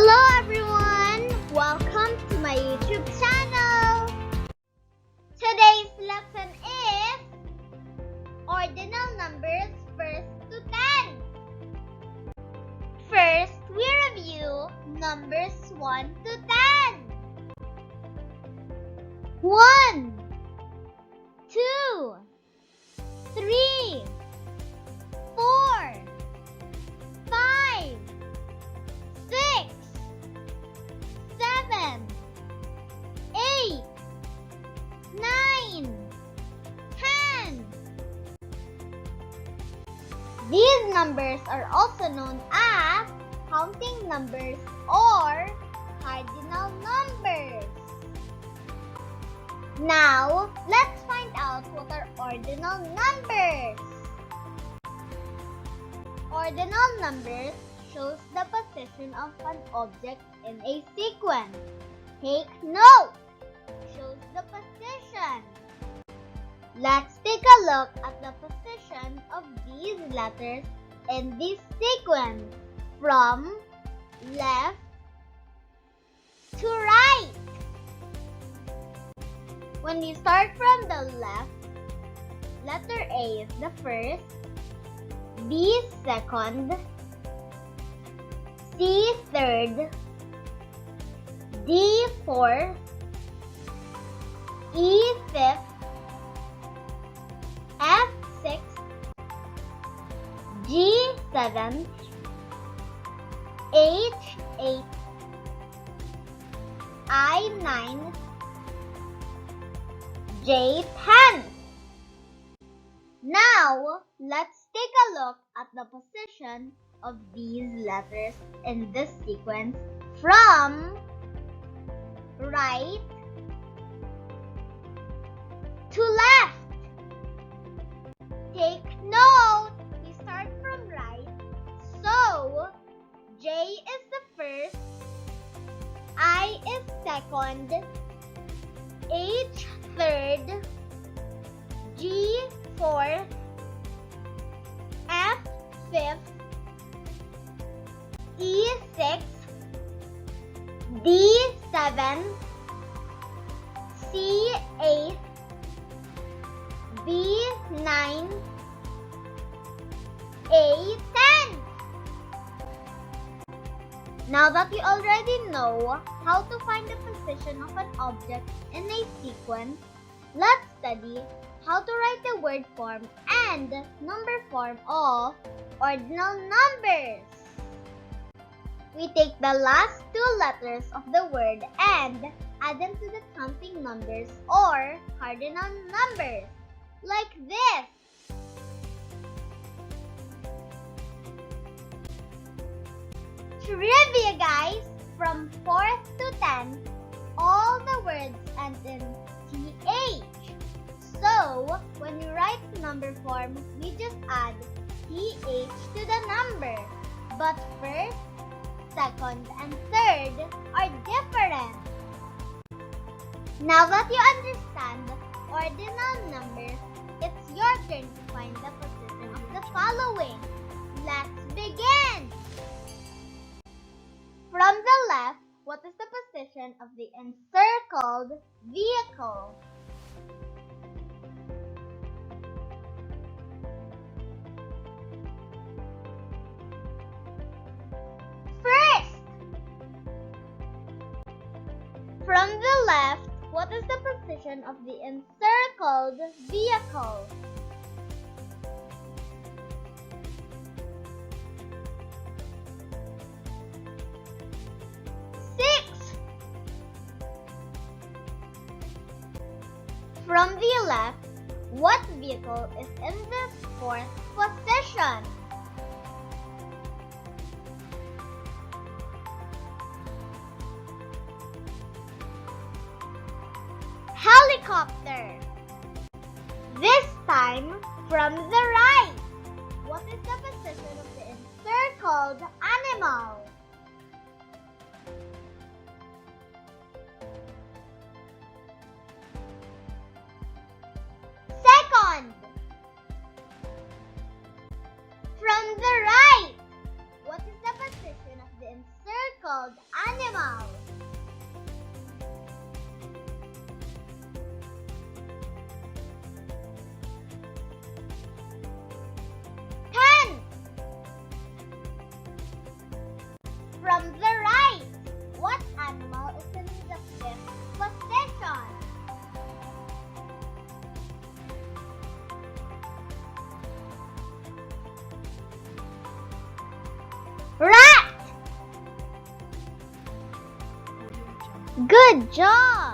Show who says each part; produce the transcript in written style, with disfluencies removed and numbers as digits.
Speaker 1: Hello everyone! Welcome to my YouTube channel! Today's lesson is ordinal numbers 1st to 10. First, we review numbers 1 to 10. 1, 2, 3, 4, 5, 6, 7, 8, 9, 10. These numbers are also known as counting numbers or cardinal numbers. Now, let's find out what are ordinal numbers. Ordinal numbers shows the position of an object in a sequence. Take note. Shows the position. Let's take a look at the position of these letters in this sequence from left to right. When you start from the left, letter A is the first, B second, C third, D fourth, E fifth, F sixth, G seventh, H eighth, I ninth, J tenth. Now, let's take a look at the position of these letters in this sequence from right to left. Take note, we start from right, so J is the first, I is second, H third, G fourth, F fifth, E sixth, D seventh, C eighth, B ninth, A tenth. Now that you already know how to find the position of an object in a sequence, let's study how to write the word form and number form of ordinal numbers. We take the last two letters of the word and add them to the counting numbers or cardinal numbers, like this. Trivia guys, from 4th to 10, all the words end in TH. So, when we write number form, we just add TH to the number. But first, second, and third are different. Now that you understand ordinal numbers, it's your turn to find the position of the following. Let's begin! From the left, what is the position of the encircled vehicle? First, from the left, what is the position of the encircled vehicle? From the left, what vehicle is in the 4th position? Helicopter. This time, from the right, what is the position of the encircled animal? From the right, what is the position of the encircled Good job!